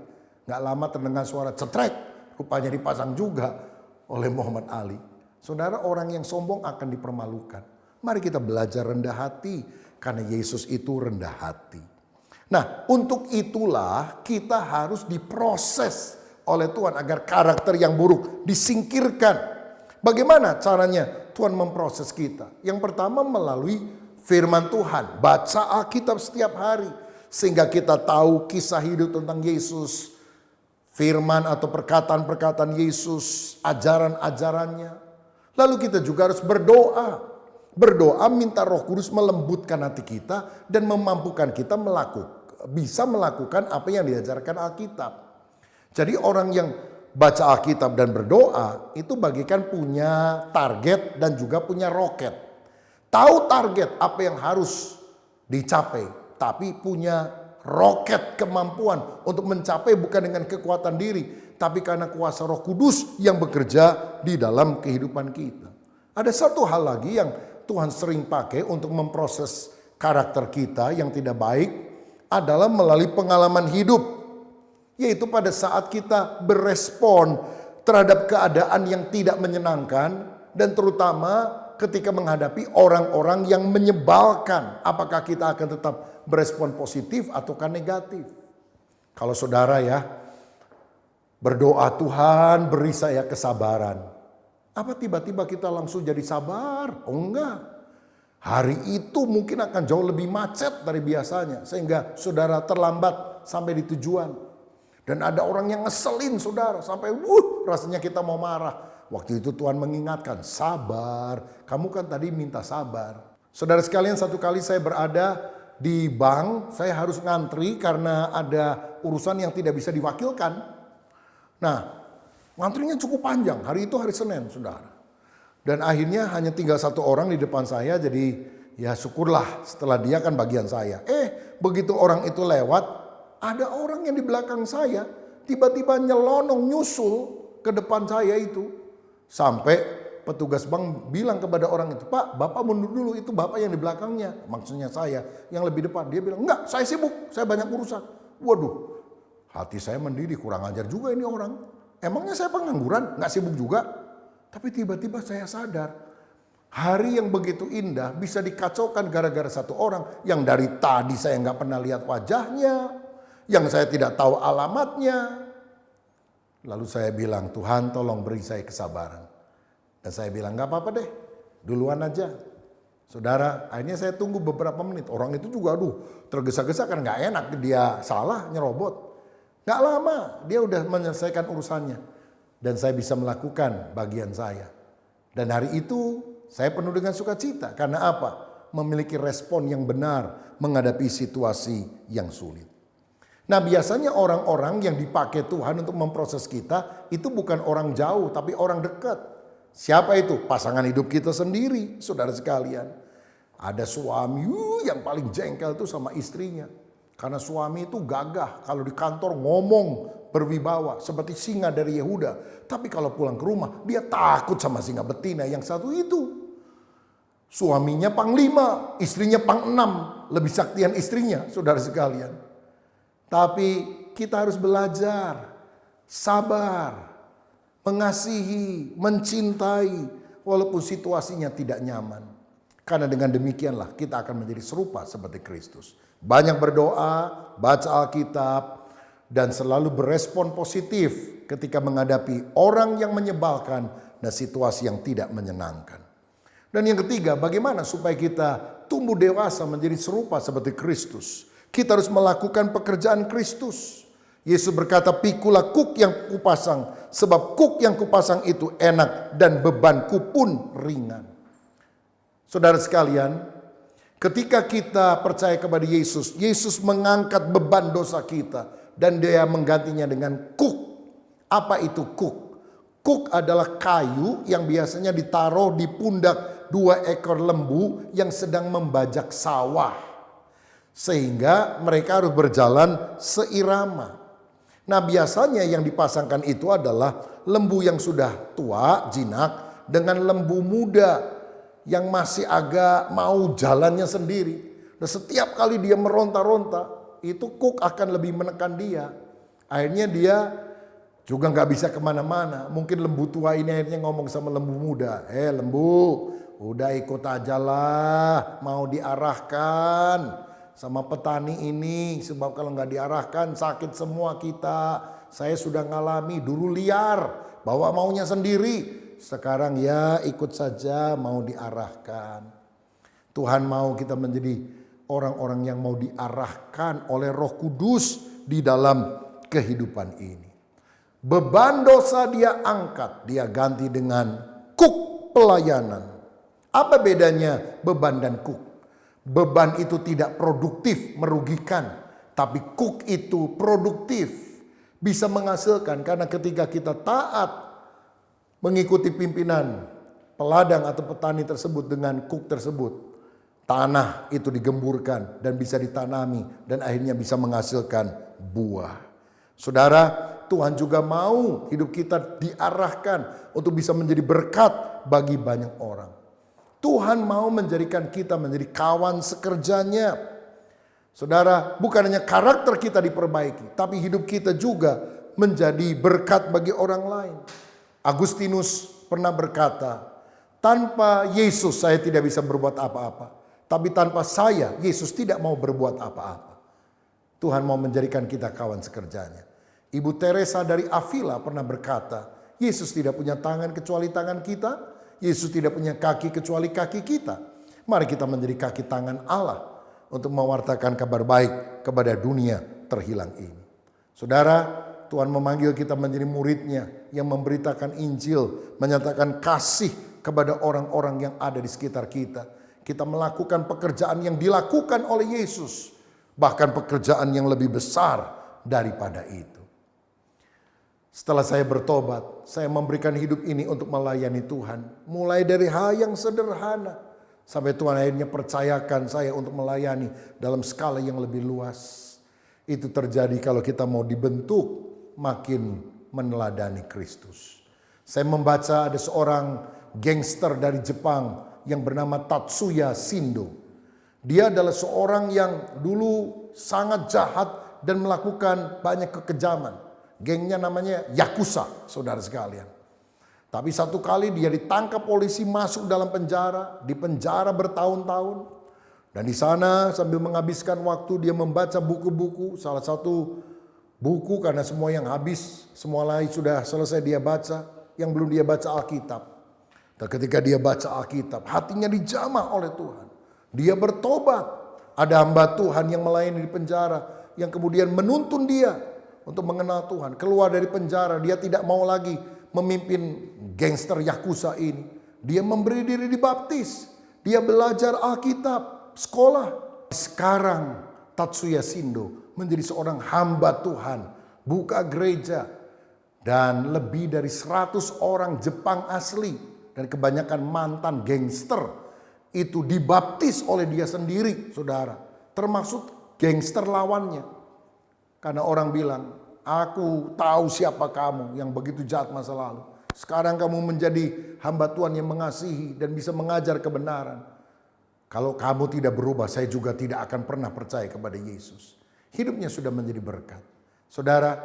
Gak lama terdengar suara cetrek. Rupanya dipasang juga oleh Muhammad Ali. Saudara, orang yang sombong akan dipermalukan. Mari kita belajar rendah hati. Karena Yesus itu rendah hati. Nah, untuk itulah kita harus diproses oleh Tuhan agar karakter yang buruk disingkirkan. Bagaimana caranya Tuhan memproses kita? Yang pertama melalui firman Tuhan. Baca Alkitab setiap hari. Sehingga kita tahu kisah hidup tentang Yesus. Firman atau perkataan-perkataan Yesus. Ajaran-ajarannya. Lalu kita juga harus berdoa. Berdoa minta Roh Kudus melembutkan hati kita dan memampukan kita bisa melakukan apa yang diajarkan Alkitab. Jadi orang yang baca Alkitab dan berdoa itu bagikan punya target dan juga punya roket. Tahu target apa yang harus dicapai, tapi punya roket kemampuan untuk mencapai bukan dengan kekuatan diri, tapi karena kuasa Roh Kudus yang bekerja di dalam kehidupan kita. Ada satu hal lagi yang Tuhan sering pakai untuk memproses karakter kita yang tidak baik adalah melalui pengalaman hidup. Yaitu pada saat kita berespon terhadap keadaan yang tidak menyenangkan dan terutama ketika menghadapi orang-orang yang menyebalkan. Apakah kita akan tetap berespon positif ataukah negatif? Kalau saudara ya berdoa, Tuhan beri saya kesabaran. Apa tiba-tiba kita langsung jadi sabar? Oh enggak. Hari itu mungkin akan jauh lebih macet dari biasanya. Sehingga saudara terlambat sampai di tujuan. Dan ada orang yang ngeselin saudara. Sampai rasanya kita mau marah. Waktu itu Tuhan mengingatkan, sabar. Kamu kan tadi minta sabar. Saudara sekalian, satu kali saya berada di bank. Saya harus ngantri karena ada urusan yang tidak bisa diwakilkan. Nah, ngantrinya cukup panjang, hari itu hari Senin, saudara. Dan akhirnya hanya tinggal satu orang di depan saya, jadi ya syukurlah setelah dia kan bagian saya. Begitu orang itu lewat, ada orang yang di belakang saya, tiba-tiba nyelonong nyusul ke depan saya itu. Sampai petugas bank bilang kepada orang itu, Pak, Bapak mundur dulu, itu Bapak yang di belakangnya. Maksudnya saya, yang lebih depan. Dia bilang, enggak, saya sibuk, saya banyak urusan. Waduh, hati saya mendidih, kurang ajar juga ini orang. Emangnya saya pengangguran, gak sibuk juga. Tapi tiba-tiba saya sadar, hari yang begitu indah bisa dikacaukan gara-gara satu orang yang dari tadi saya gak pernah lihat wajahnya, yang saya tidak tahu alamatnya. Lalu saya bilang, Tuhan tolong beri saya kesabaran. Dan saya bilang, gak apa-apa deh, duluan aja. Saudara, akhirnya saya tunggu beberapa menit. Orang itu juga tergesa-gesa kan gak enak, dia salah nyerobot. Gak lama dia udah menyelesaikan urusannya. Dan saya bisa melakukan bagian saya. Dan hari itu saya penuh dengan sukacita. Karena apa? Memiliki respon yang benar menghadapi situasi yang sulit. Nah, biasanya orang-orang yang dipakai Tuhan untuk memproses kita itu bukan orang jauh tapi orang dekat. Siapa itu? Pasangan hidup kita sendiri, saudara sekalian. Ada suami yang paling jengkel itu sama istrinya. Karena suami itu gagah, kalau di kantor ngomong berwibawa seperti singa dari Yehuda. Tapi kalau pulang ke rumah dia takut sama singa betina yang satu itu. Suaminya panglima, istrinya pang-6, lebih saktian istrinya, saudara sekalian. Tapi kita harus belajar, sabar, mengasihi, mencintai walaupun situasinya tidak nyaman. Karena dengan demikianlah kita akan menjadi serupa seperti Kristus. Banyak berdoa, baca Alkitab, dan selalu berespon positif ketika menghadapi orang yang menyebalkan dan situasi yang tidak menyenangkan. Dan yang ketiga, bagaimana supaya kita tumbuh dewasa menjadi serupa seperti Kristus? Kita harus melakukan pekerjaan Kristus. Yesus berkata, "Pikulah kuk yang kupasang, sebab kuk yang kupasang itu enak dan bebanku pun ringan." Saudara sekalian, ketika kita percaya kepada Yesus, Yesus mengangkat beban dosa kita dan Dia menggantinya dengan kuk. Apa itu kuk? Kuk adalah kayu yang biasanya ditaruh di pundak 2 ekor lembu yang sedang membajak sawah, sehingga mereka harus berjalan seirama. Nah, biasanya yang dipasangkan itu adalah lembu yang sudah tua, jinak, dengan lembu muda yang masih agak mau jalannya sendiri. Dan setiap kali dia meronta-ronta, itu kuk akan lebih menekan dia. Akhirnya dia juga gak bisa kemana-mana. Mungkin lembu tua ini akhirnya ngomong sama lembu muda, lembu, udah ikut aja lah, mau diarahkan sama petani ini. Sebab kalau gak diarahkan sakit semua kita. Saya sudah ngalami dulu liar, bawa maunya sendiri. Sekarang ya ikut saja, mau diarahkan. Tuhan mau kita menjadi orang-orang yang mau diarahkan oleh Roh Kudus di dalam kehidupan ini. Beban dosa Dia angkat, Dia ganti dengan kuk pelayanan. Apa bedanya beban dan kuk? Beban itu tidak produktif, merugikan. Tapi kuk itu produktif, bisa menghasilkan. Karena ketika kita taat mengikuti pimpinan peladang atau petani tersebut dengan kuk tersebut, tanah itu digemburkan dan bisa ditanami dan akhirnya bisa menghasilkan buah. Saudara, Tuhan juga mau hidup kita diarahkan untuk bisa menjadi berkat bagi banyak orang. Tuhan mau menjadikan kita menjadi kawan sekerjanya. Saudara, bukan hanya karakter kita diperbaiki, tapi hidup kita juga menjadi berkat bagi orang lain. Agustinus pernah berkata, tanpa Yesus saya tidak bisa berbuat apa-apa. Tapi tanpa saya, Yesus tidak mau berbuat apa-apa. Tuhan mau menjadikan kita kawan sekerjanya. Ibu Teresa dari Avila pernah berkata, Yesus tidak punya tangan kecuali tangan kita. Yesus tidak punya kaki kecuali kaki kita. Mari kita menjadi kaki tangan Allah untuk mewartakan kabar baik kepada dunia terhilang ini. Saudara, Tuhan memanggil kita menjadi muridnya yang memberitakan Injil, menyatakan kasih kepada orang-orang yang ada di sekitar kita. Kita melakukan pekerjaan yang dilakukan oleh Yesus, bahkan pekerjaan yang lebih besar daripada itu. Setelah saya bertobat, saya memberikan hidup ini untuk melayani Tuhan. Mulai dari hal yang sederhana, sampai Tuhan akhirnya percayakan saya untuk melayani dalam skala yang lebih luas. Itu terjadi kalau kita mau dibentuk makin meneladani Kristus. Saya membaca ada seorang gangster dari Jepang yang bernama Tatsuya Shindo. Dia adalah seorang yang dulu sangat jahat dan melakukan banyak kekejaman. Gengnya namanya Yakuza, saudara sekalian. Tapi satu kali dia ditangkap polisi, masuk dalam penjara, dipenjara bertahun-tahun. Dan di sana sambil menghabiskan waktu dia membaca buku-buku. Salah satu buku karena semua yang habis, semua lain sudah selesai dia baca. Yang belum dia baca Alkitab. Dan ketika dia baca Alkitab, hatinya dijamah oleh Tuhan. Dia bertobat. Ada hamba Tuhan yang melayani di penjara, yang kemudian menuntun dia untuk mengenal Tuhan. Keluar dari penjara, dia tidak mau lagi memimpin gangster Yakuza ini. Dia memberi diri dibaptis. Dia belajar Alkitab, sekolah. Sekarang Tatsuya Shindo menjadi seorang hamba Tuhan, buka gereja. Dan lebih dari 100 orang Jepang asli dan kebanyakan mantan gangster itu dibaptis oleh dia sendiri, saudara. Termasuk gangster lawannya. Karena orang bilang, aku tahu siapa kamu yang begitu jahat masa lalu. Sekarang kamu menjadi hamba Tuhan yang mengasihi dan bisa mengajar kebenaran. Kalau kamu tidak berubah, saya juga tidak akan pernah percaya kepada Yesus. Hidupnya sudah menjadi berkat. Saudara,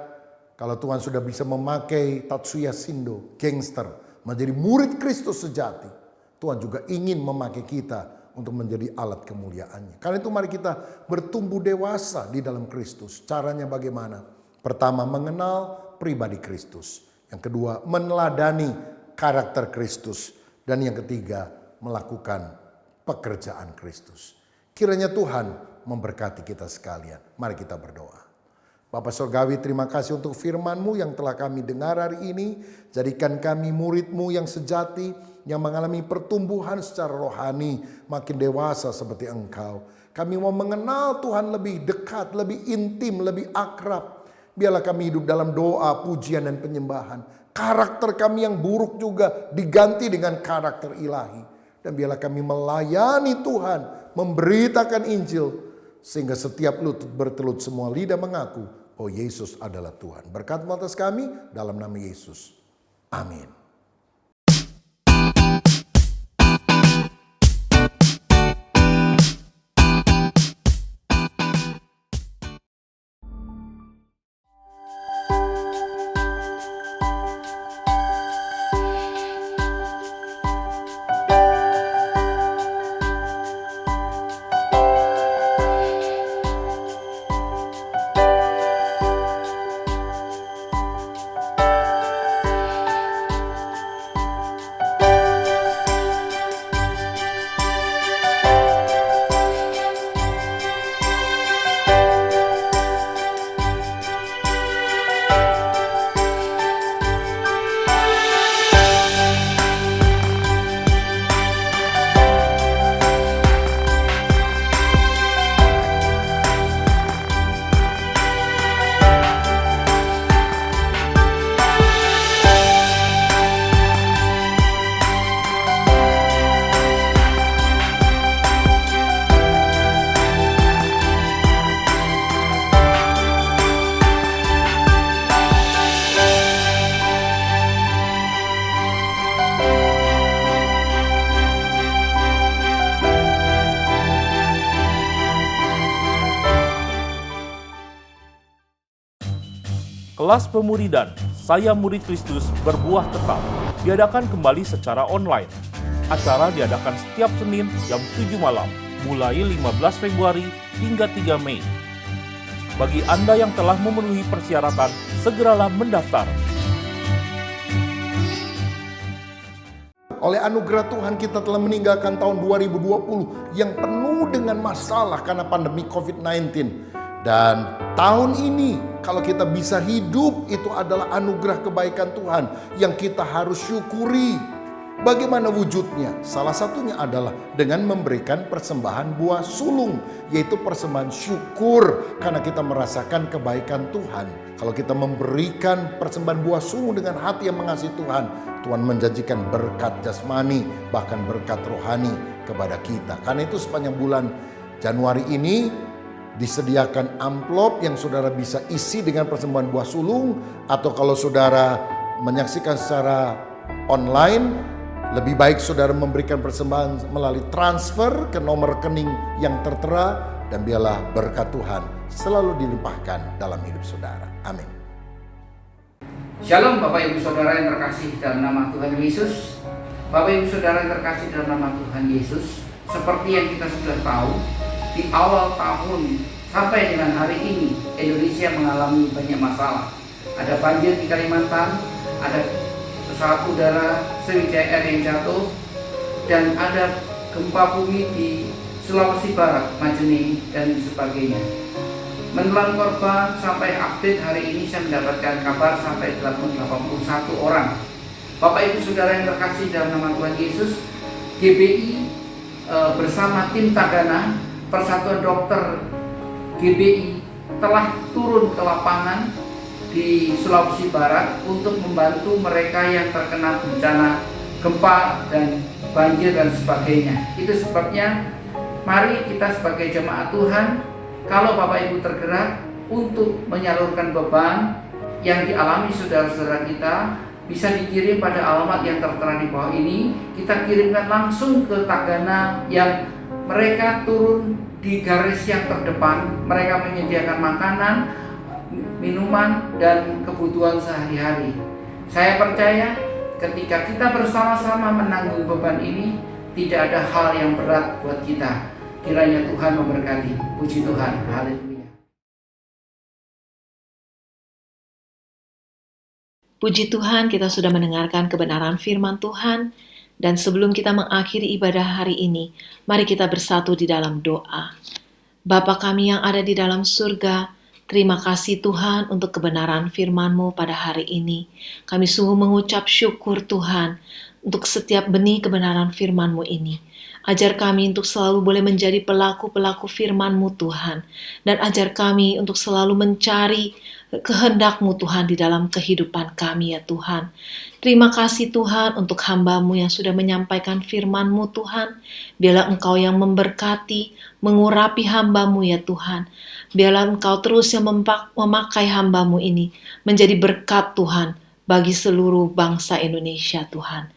kalau Tuhan sudah bisa memakai Tatsuya Shindo, gangster, menjadi murid Kristus sejati, Tuhan juga ingin memakai kita untuk menjadi alat kemuliaannya. Karena itu mari kita bertumbuh dewasa di dalam Kristus. Caranya bagaimana? Pertama, mengenal pribadi Kristus. Yang kedua, meneladani karakter Kristus. Dan yang ketiga, melakukan pekerjaan Kristus. Kiranya Tuhan memberkati kita sekalian. Mari kita berdoa. Bapa Surgawi, terima kasih untuk firman-Mu yang telah kami dengar hari ini. Jadikan kami murid-Mu yang sejati, yang mengalami pertumbuhan secara rohani, makin dewasa seperti Engkau. Kami mau mengenal Tuhan lebih dekat, lebih intim, lebih akrab. Biarlah kami hidup dalam doa, pujian, dan penyembahan. Karakter kami yang buruk juga diganti dengan karakter ilahi. Dan biarlah kami melayani Tuhan, memberitakan Injil, sehingga setiap lutut bertelut, semua lidah mengaku, oh Yesus adalah Tuhan. Berkat atas kami dalam nama Yesus. Amin. Kelas pemuridan Saya Murid Kristus Berbuah Tetap diadakan kembali secara online. Acara diadakan setiap Senin jam 7 malam, mulai 15 Februari hingga 3 Mei. Bagi Anda yang telah memenuhi persyaratan, segeralah mendaftar. Oleh anugerah Tuhan kita telah meninggalkan tahun 2020 yang penuh dengan masalah karena pandemi COVID-19. Dan tahun ini kalau kita bisa hidup, itu adalah anugerah kebaikan Tuhan yang kita harus syukuri. Bagaimana wujudnya? Salah satunya adalah dengan memberikan persembahan buah sulung, yaitu persembahan syukur karena kita merasakan kebaikan Tuhan. Kalau kita memberikan persembahan buah sulung dengan hati yang mengasihi Tuhan, Tuhan menjanjikan berkat jasmani, bahkan berkat rohani kepada kita. Karena itu sepanjang bulan Januari ini disediakan amplop yang saudara bisa isi dengan persembahan buah sulung. Atau kalau saudara menyaksikan secara online, lebih baik saudara memberikan persembahan melalui transfer ke nomor rekening yang tertera. Dan biarlah berkat Tuhan selalu dilimpahkan dalam hidup saudara. Amin. Shalom Bapak Ibu Saudara yang terkasih dalam nama Tuhan Yesus. Bapak Ibu Saudara yang terkasih dalam nama Tuhan Yesus, seperti yang kita sudah tahu, di awal tahun sampai dengan hari ini Indonesia mengalami banyak masalah. Ada banjir di Kalimantan, ada pesawat udara Sriwijaya Air yang jatuh, dan ada gempa bumi di Sulawesi Barat, Majene, dan sebagainya. Menelan korban sampai update hari ini saya mendapatkan kabar sampai 81 orang. Bapak Ibu Saudara yang terkasih dalam nama Tuhan Yesus, GBI bersama tim Tagana, Persatuan Dokter GBI telah turun ke lapangan di Sulawesi Barat untuk membantu mereka yang terkena bencana gempa dan banjir dan sebagainya. Itu sebabnya mari kita sebagai jemaat Tuhan, kalau Bapak Ibu tergerak untuk menyalurkan beban yang dialami saudara-saudara kita, bisa dikirim pada alamat yang tertera di bawah ini. Kita kirimkan langsung ke Tagana yang mereka turun di garis yang terdepan. Mereka menyediakan makanan, minuman, dan kebutuhan sehari-hari. Saya percaya ketika kita bersama-sama menanggung beban ini, tidak ada hal yang berat buat kita. Kiranya Tuhan memberkati. Puji Tuhan. Haleluya. Puji Tuhan, kita sudah mendengarkan kebenaran firman Tuhan. Dan sebelum kita mengakhiri ibadah hari ini, mari kita bersatu di dalam doa. Bapa kami yang ada di dalam surga, terima kasih Tuhan untuk kebenaran firman-Mu pada hari ini. Kami sungguh mengucap syukur Tuhan untuk setiap benih kebenaran firman-Mu ini. Ajar kami untuk selalu boleh menjadi pelaku-pelaku firman-Mu Tuhan. Dan ajar kami untuk selalu mencari kehendak-Mu Tuhan di dalam kehidupan kami ya Tuhan. Terima kasih Tuhan untuk hamba-Mu yang sudah menyampaikan firman-Mu Tuhan. Biarlah Engkau yang memberkati, mengurapi hamba-Mu ya Tuhan. Biarlah Engkau terus yang memakai hamba-Mu ini menjadi berkat Tuhan bagi seluruh bangsa Indonesia Tuhan.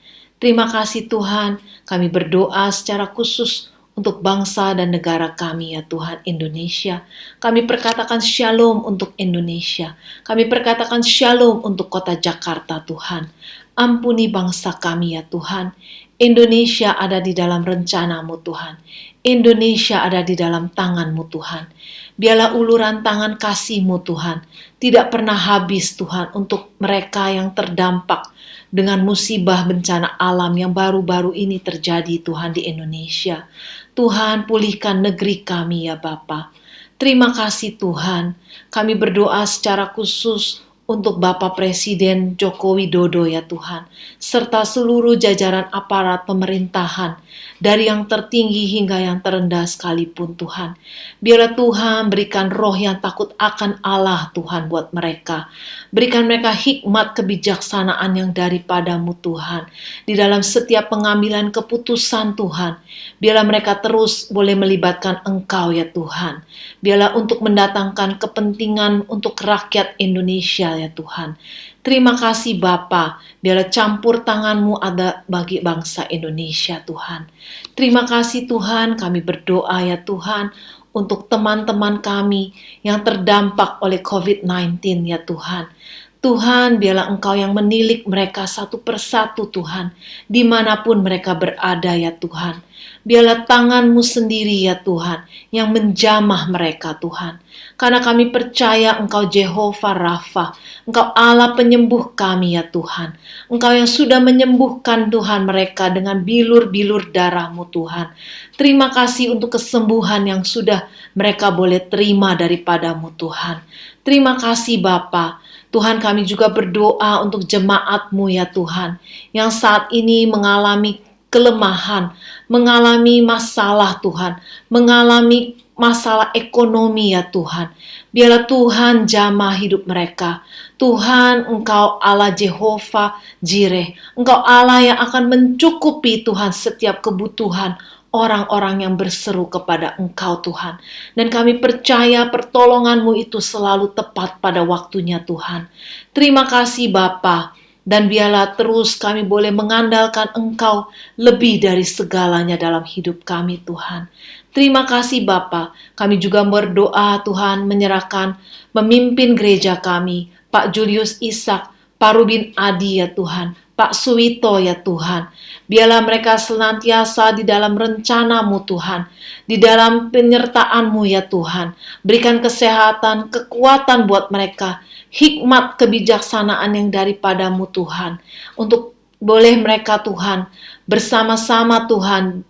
Terima kasih Tuhan, kami berdoa secara khusus untuk bangsa dan negara kami ya Tuhan Indonesia. Kami perkatakan shalom untuk Indonesia. Kami perkatakan shalom untuk kota Jakarta Tuhan. Ampuni bangsa kami ya Tuhan. Indonesia ada di dalam rencana-Mu Tuhan. Indonesia ada di dalam tangan-Mu Tuhan. Biarlah uluran tangan kasih-Mu Tuhan tidak pernah habis Tuhan untuk mereka yang terdampak dengan musibah bencana alam yang baru-baru ini terjadi Tuhan di Indonesia. Tuhan pulihkan negeri kami ya Bapa. Terima kasih Tuhan. Kami berdoa secara khusus untuk Bapak Presiden Joko Widodo ya Tuhan. Serta seluruh jajaran aparat pemerintahan. Dari yang tertinggi hingga yang terendah sekalipun Tuhan. Biarlah Tuhan berikan roh yang takut akan Allah Tuhan buat mereka. Berikan mereka hikmat kebijaksanaan yang daripada-Mu Tuhan. Di dalam setiap pengambilan keputusan Tuhan. Biarlah mereka terus boleh melibatkan Engkau ya Tuhan. Biarlah untuk mendatangkan kepentingan untuk rakyat Indonesia ya Tuhan. Terima kasih Bapa, biarlah campur tangan-Mu ada bagi bangsa Indonesia Tuhan. Terima kasih Tuhan, kami berdoa ya Tuhan untuk teman-teman kami yang terdampak oleh COVID-19 ya Tuhan. Tuhan, biarlah Engkau yang menilik mereka satu persatu Tuhan, dimanapun mereka berada ya Tuhan. Biarlah tangan-Mu sendiri ya Tuhan, yang menjamah mereka Tuhan. Karena kami percaya Engkau Jehovah Rafa, Engkau Allah penyembuh kami ya Tuhan. Engkau yang sudah menyembuhkan Tuhan mereka dengan bilur-bilur darah-Mu Tuhan. Terima kasih untuk kesembuhan yang sudah mereka boleh terima daripada-Mu Tuhan. Terima kasih Bapa. Tuhan kami juga berdoa untuk jemaat-Mu ya Tuhan, yang saat ini mengalami kelemahan, mengalami masalah Tuhan, mengalami masalah ekonomi ya Tuhan. Biarlah Tuhan jamah hidup mereka. Tuhan, Engkau Allah Jehovah Jireh. Engkau Allah yang akan mencukupi Tuhan setiap kebutuhan orang-orang yang berseru kepada Engkau Tuhan. Dan kami percaya pertolongan-Mu itu selalu tepat pada waktunya Tuhan. Terima kasih Bapa. Dan biarlah terus kami boleh mengandalkan Engkau lebih dari segalanya dalam hidup kami Tuhan. Terima kasih Bapa. Kami juga berdoa Tuhan menyerahkan memimpin gereja kami, Pak Julius Ishak, Pak Rubin Adi ya Tuhan, Pak Suwito ya Tuhan. Biarlah mereka senantiasa di dalam rencana-Mu Tuhan, di dalam penyertaan-Mu ya Tuhan. Berikan kesehatan, kekuatan buat mereka, hikmat kebijaksanaan yang daripada-Mu Tuhan. Untuk boleh mereka Tuhan, bersama-sama Tuhan,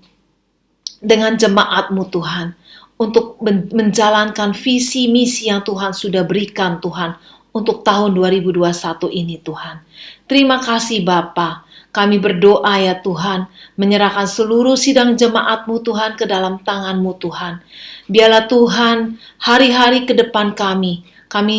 dengan jemaat-Mu Tuhan. Untuk menjalankan visi misi yang Tuhan sudah berikan Tuhan, untuk tahun 2021 ini Tuhan. Terima kasih Bapa. Kami berdoa ya Tuhan, menyerahkan seluruh sidang jemaat-Mu Tuhan ke dalam tangan-Mu Tuhan. Biarlah Tuhan, hari-hari ke depan kami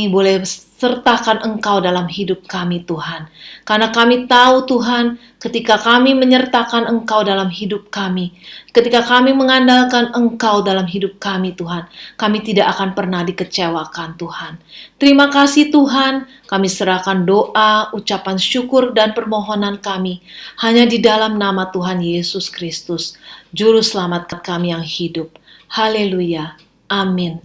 boleh sertakan Engkau dalam hidup kami Tuhan. Karena kami tahu Tuhan, ketika kami menyertakan Engkau dalam hidup kami, ketika kami mengandalkan Engkau dalam hidup kami Tuhan, kami tidak akan pernah dikecewakan Tuhan. Terima kasih Tuhan, kami serahkan doa, ucapan syukur dan permohonan kami hanya di dalam nama Tuhan Yesus Kristus, Juru Selamat kami yang hidup. Haleluya. Amin.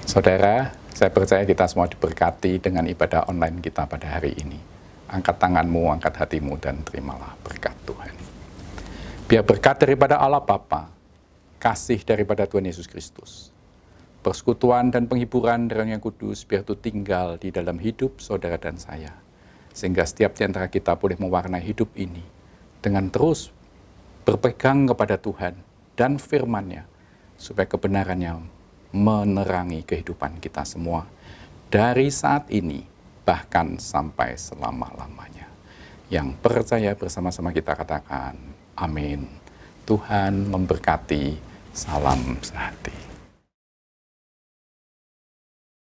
Saudara, saya percaya kita semua diberkati dengan ibadah online kita pada hari ini. Angkat tanganmu, angkat hatimu, dan terimalah berkat Tuhan. Biar berkat daripada Allah Bapa, kasih daripada Tuhan Yesus Kristus, persekutuan dan penghiburan dari Roh yang Kudus biar itu tinggal di dalam hidup saudara dan saya. Sehingga setiap di antara kita boleh mewarnai hidup ini dengan terus berpegang kepada Tuhan dan firman-Nya, supaya kebenarannya menerangi kehidupan kita semua dari saat ini bahkan sampai selama-lamanya. Yang percaya bersama-sama kita katakan amin. Tuhan memberkati. Salam sehati.